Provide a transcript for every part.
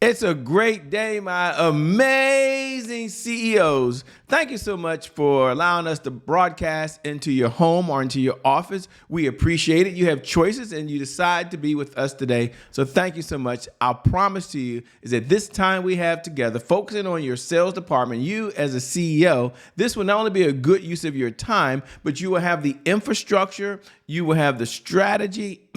It's a great day, my amazing CEOs. Thank you so much for allowing us to broadcast into your home or into your office. We appreciate it. You have choices and you decide to be with us today. So thank you so much. Our promise to you is that this time we have together, focusing on your sales department, you as a CEO, this will not only be a good use of your time, but you will have the infrastructure, you will have the strategy,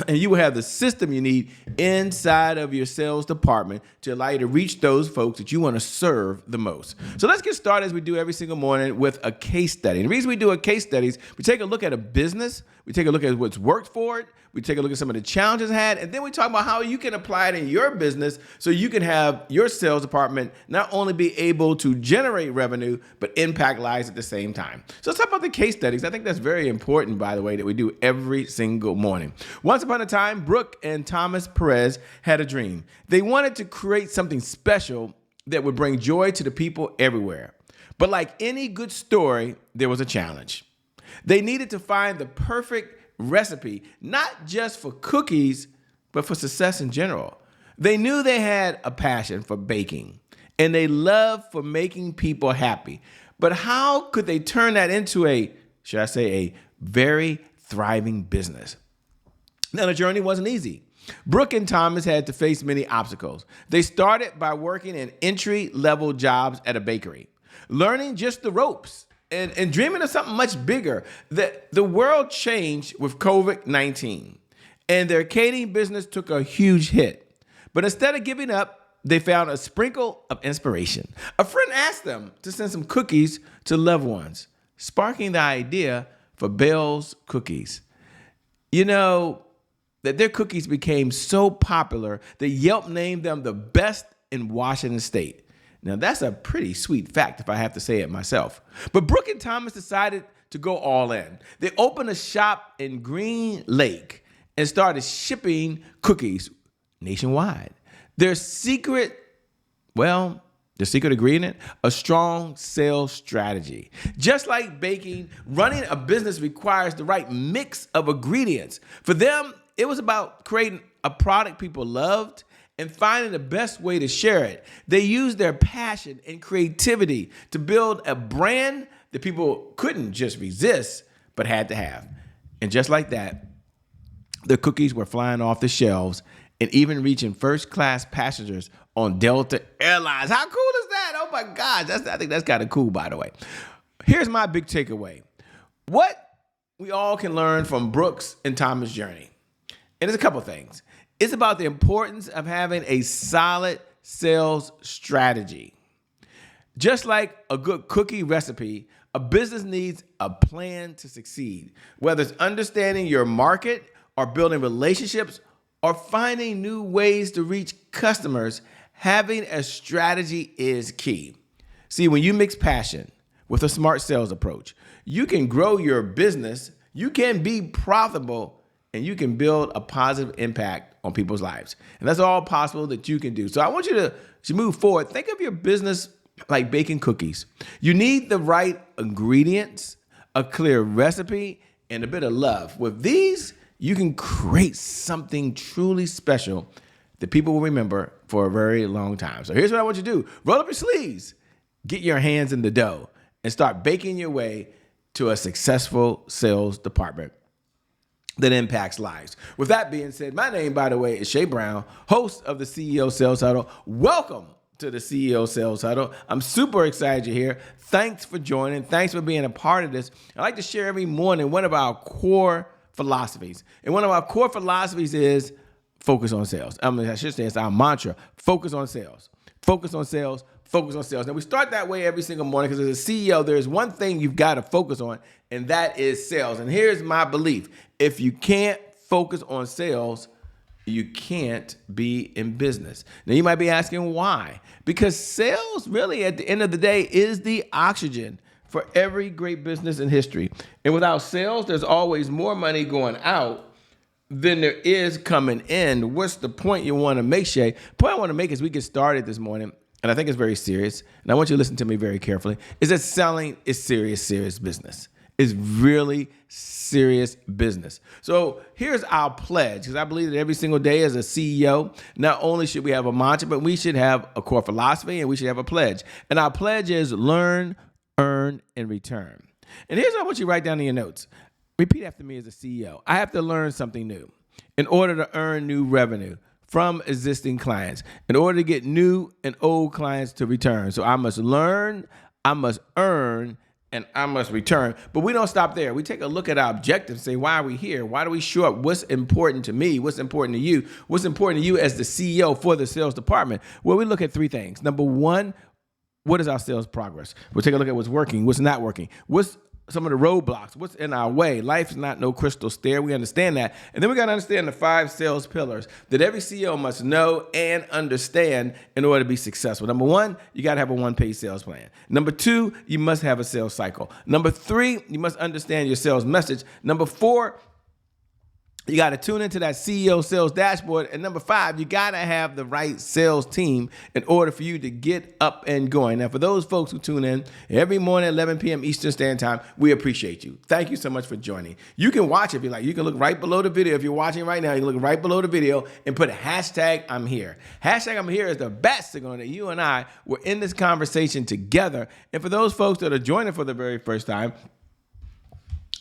and you will have the system you need inside of your sales department to allow you to reach those folks that you want to serve the most. So let's get started as we do every single morning with a case study. And the reason we do a case study is we take a look at a business, we take a look at what's worked for it, we take a look at some of the challenges it had, and then we talk about how you can apply it in your business so you can have your sales department not only be able to generate revenue, but impact lives at the same time. So let's talk about the case studies. I think that's very important, by the way, that we do every single morning. Once upon a time, Brooke and Tomas Perez had a dream. They wanted to create something special that would bring joy to the people everywhere. But like any good story, there was a challenge. They needed to find the perfect recipe, not just for cookies, but for success in general. They knew they had a passion for baking and they loved for making people happy. But how could they turn that into a very thriving business? Now, the journey wasn't easy. Brooke and Thomas had to face many obstacles. They started by working in entry-level jobs at a bakery, learning just the ropes, and dreaming of something much bigger. The world changed with COVID-19, and their catering business took a huge hit. But instead of giving up, they found a sprinkle of inspiration. A friend asked them to send some cookies to loved ones, sparking the idea for Bell's Cookies. You know, that their cookies became so popular that Yelp named them the best in Washington State. Now, that's a pretty sweet fact if I have to say it myself. But Brooke and Thomas decided to go all in. They opened a shop in Green Lake and started shipping cookies nationwide. Their secret ingredient, a strong sales strategy. Just like baking, running a business requires the right mix of ingredients. For them, it was about creating a product people loved and finding the best way to share it. They used their passion and creativity to build a brand that people couldn't just resist, but had to have. And just like that, the cookies were flying off the shelves and even reaching first-class passengers on Delta Airlines. How cool is that? Oh my gosh, I think that's kind of cool, by the way. Here's my big takeaway. What we all can learn from Brooks and Thomas' journey. And there's a couple things. It's about the importance of having a solid sales strategy. Just like a good cookie recipe, a business needs a plan to succeed. Whether it's understanding your market or building relationships or finding new ways to reach customers, having a strategy is key. See, when you mix passion with a smart sales approach, you can grow your business, you can be profitable, and you can build a positive impact on people's lives. And that's all possible that you can do. So I want you to move forward. Think of your business like baking cookies. You need the right ingredients, a clear recipe, and a bit of love. With these, you can create something truly special that people will remember for a very long time. So here's what I want you to do. Roll up your sleeves, get your hands in the dough, and start baking your way to a successful sales department that impacts lives. With that being said, my name, by the way, is Shay Brown, host of the CEO Sales Huddle. Welcome to the CEO Sales Huddle. I'm super excited you're here. Thanks for joining. Thanks for being a part of this. I like to share every morning one of our core philosophies. And one of our core philosophies is focus on sales. I should say it's our mantra, focus on sales. Focus on sales. Focus on sales. Now, we start that way every single morning because as a CEO, there's one thing you've got to focus on, and that is sales. And here's my belief. If you can't focus on sales, you can't be in business. Now, you might be asking why? Because sales really, at the end of the day, is the oxygen for every great business in history. And without sales, there's always more money going out than there is coming in. What's the point you want to make, Shay? The point I want to make as we get started this morning, and I think it's very serious, and I want you to listen to me very carefully, is that selling is serious business. is really serious business. So here's our pledge, because I believe that every single day as a CEO, not only should we have a mantra, but we should have a core philosophy and we should have a pledge. And our pledge is learn, earn, and return. And here's what I want you to write down in your notes. Repeat after me as a CEO. I have to learn something new in order to earn new revenue from existing clients, in order to get new and old clients to return. So I must learn, I must earn, and I must return. But we don't stop there. We take a look at our objectives, say, why are we here? Why do we show up? What's important to me? What's important to you? What's important to you as the CEO for the sales department? Well, we look at three things. Number one, what is our sales progress? We'll take a look at what's working, what's not working, what's some of the roadblocks, what's in our way. Life is not no crystal stair. We understand that. And then we got to understand the 5 sales pillars that every CEO must know and understand in order to be successful. Number 1, you got to have a 1-page sales plan. Number 2, you must have a sales cycle. Number 3, you must understand your sales message. Number 4, you got to tune into that CEO sales dashboard. And number 5, you got to have the right sales team in order for you to get up and going. Now, for those folks who tune in every morning at 11 p.m. Eastern Standard Time, we appreciate you. Thank you so much for joining. You can watch if you like. You can look right below the video. If you're watching right now, you can look right below the video and put hashtag I'm here. Hashtag I'm here is the best signal that you and I were in this conversation together. And for those folks that are joining for the very first time,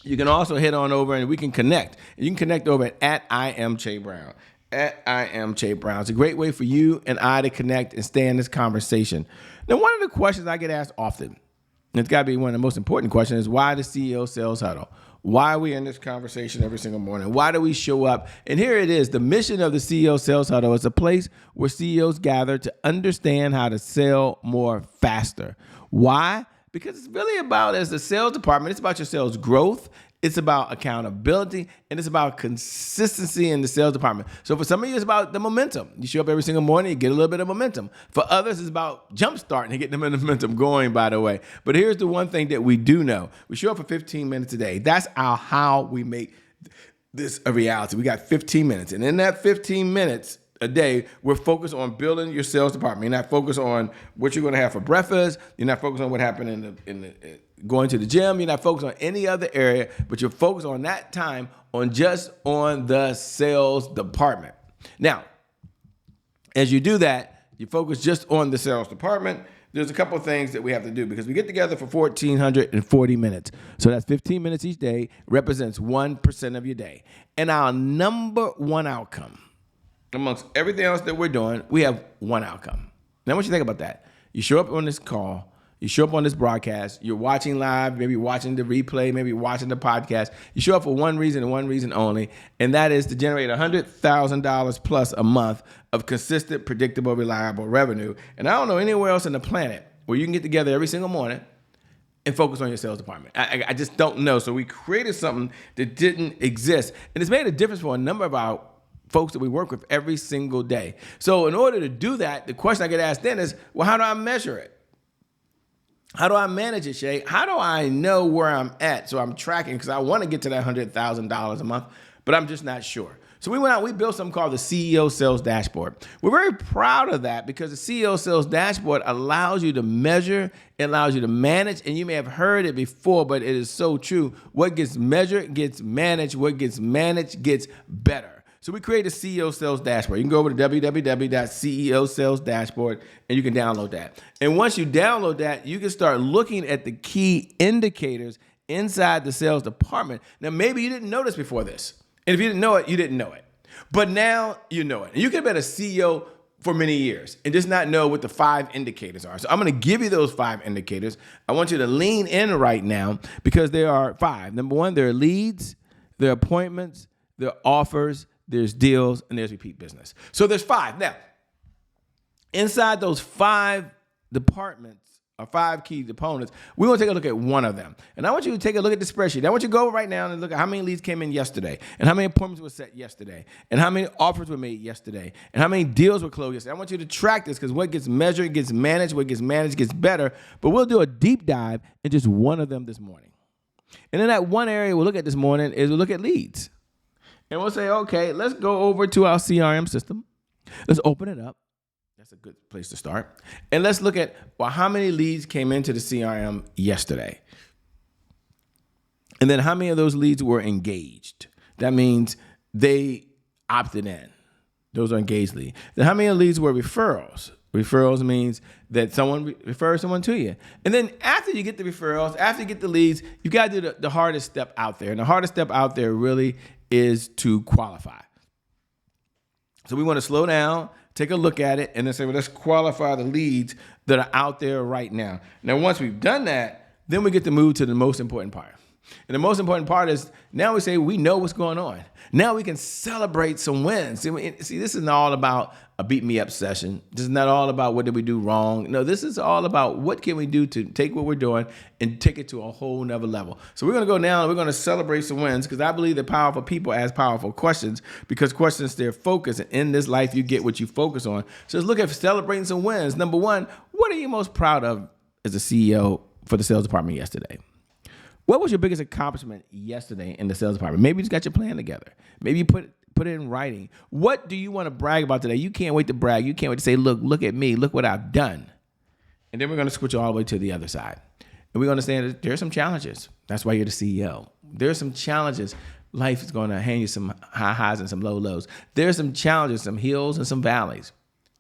you can also head on over and we can connect. You can connect over at I am Che Brown. At I am Che Brown. It's a great way for you and I to connect and stay in this conversation. Now, one of the questions I get asked often, and it's got to be one of the most important questions, is why the CEO Sales Huddle? Why are we in this conversation every single morning? Why do we show up? And here it is. The mission of the CEO Sales Huddle is a place where CEOs gather to understand how to sell more faster. Why? Because it's really about, as the sales department, it's about your sales growth, it's about accountability, and it's about consistency in the sales department. So for some of you, it's about the momentum. You show up every single morning, you get a little bit of momentum. For others, it's about jumpstarting and getting the momentum going, by the way. But here's the one thing that we do know. We show up for 15 minutes a day. That's how we make this a reality. We got 15 minutes. And in that 15 minutes a day, we're focused on building your sales department. You're not focused on what you're going to have for breakfast. You're not focused on what happened in going to the gym. You're not focused on any other area, but you're focused on that time on the sales department. Now, as you do that, you focus just on the sales department. There's a couple of things that we have to do because we get together for 1,440 minutes. So that's 15 minutes each day, represents 1% of your day. And our number one outcome, amongst everything else that we're doing, we have one outcome. Now, what you think about that? You show up on this call, you show up on this broadcast, you're watching live, maybe watching the replay, maybe watching the podcast. You show up for one reason and one reason only, and that is to generate $100,000 plus a month of consistent, predictable, reliable revenue. And I don't know anywhere else on the planet where you can get together every single morning and focus on your sales department. I just don't know. So we created something that didn't exist, and it's made a difference for a number of our folks that we work with every single day. So in order to do that, the question I get asked then is, well, how do I measure it? How do I manage it, Shay? How do I know where I'm at? So I'm tracking because I want to get to that $100,000 a month, but I'm just not sure. So we went out, we built something called the CEO Sales Dashboard. We're very proud of that because the CEO Sales Dashboard allows you to measure, it allows you to manage, and you may have heard it before, but it is so true. What gets measured gets managed. What gets managed gets better. So we created a CEO Sales Dashboard. You can go over to www.ceosalesdashboard and you can download that. And once you download that, you can start looking at the key indicators inside the sales department. Now, maybe you didn't know this before this. And if you didn't know it, you didn't know it. But now you know it. And you could have been a CEO for many years and just not know what the 5 indicators are. So I'm going to give you those 5 indicators. I want you to lean in right now because there are 5. Number 1, there are leads, there are appointments, there are offers, there's deals, and there's repeat business. So there's 5. Now, inside those 5 departments, or 5 key components, we're going to take a look at one of them. And I want you to take a look at the spreadsheet. I want you to go right now and look at how many leads came in yesterday, and how many appointments were set yesterday, and how many offers were made yesterday, and how many deals were closed yesterday. I want you to track this because what gets measured gets managed, what gets managed gets better. But we'll do a deep dive in just one of them this morning. And in that one area we'll look at this morning is we'll look at leads. And we'll say, okay, let's go over to our CRM system. Let's open it up. That's a good place to start. And let's look at, well, how many leads came into the CRM yesterday? And then how many of those leads were engaged? That means they opted in. Those are engaged leads. Then how many leads were referrals? Referrals means that someone refers someone to you. And then after you get the referrals, after you get the leads, you got to do the hardest step out there. And the hardest step out there really is to qualify. So we want to slow down, take a look at it, and then say, well, let's qualify the leads that are out there right now. Now, once we've done that, then we get to move to the most important part. And the most important part is now we say we know what's going on. Now we can celebrate some wins. See, this isn't all about a beat me up session. This is not all about what did we do wrong. No, this is all about what can we do to take what we're doing and take it to a whole nother level. So we're going to go now and we're going to celebrate some wins because I believe that powerful people ask powerful questions because questions their focus. And in this life, you get what you focus on. So let's look at celebrating some wins. Number one, what are you most proud of as a CEO for the sales department yesterday? What was your biggest accomplishment yesterday in the sales department? Maybe you just got your plan together. Maybe you put it in writing. What do you want to brag about today? You can't wait to brag. You can't wait to say, look at me. Look what I've done. And then we're going to switch all the way to the other side. And we're going to understand that there are some challenges. That's why you're the CEO. There are some challenges. Life is going to hand you some high highs and some low lows. There are some challenges, some hills and some valleys.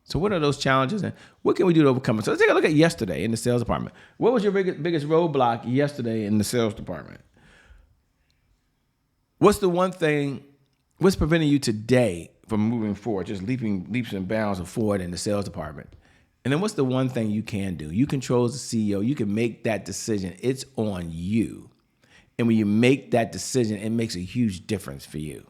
So what are those challenges and what can we do to overcome them? So let's take a look at yesterday in the sales department. What was your biggest roadblock yesterday in the sales department? What's the one thing, what's preventing you today from moving forward, just leaps and bounds forward in the sales department? And then what's the one thing you can do? You control as the CEO. You can make that decision. It's on you. And when you make that decision, it makes a huge difference for you.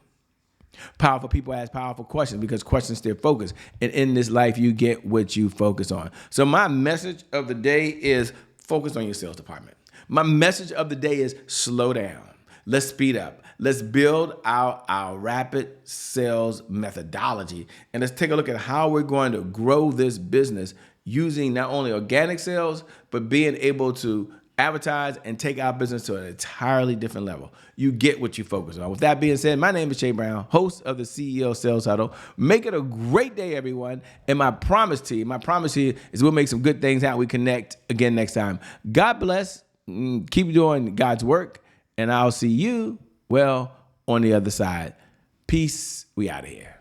Powerful people ask powerful questions because questions stay focused. And in this life, you get what you focus on. So my message of the day is focus on your sales department. My message of the day is slow down. Let's speed up. Let's build out our rapid sales methodology. And let's take a look at how we're going to grow this business using not only organic sales, but being able to advertise and take our business to an entirely different level. You get what you focus on. With that being said, my name is Shay Brown, host of the CEO Sales Huddle. Make it a great day, everyone. And my promise to you is we'll make some good things happen. We connect again next time. God bless. Keep doing God's work. And I'll see you, well, on the other side. Peace. We out of here.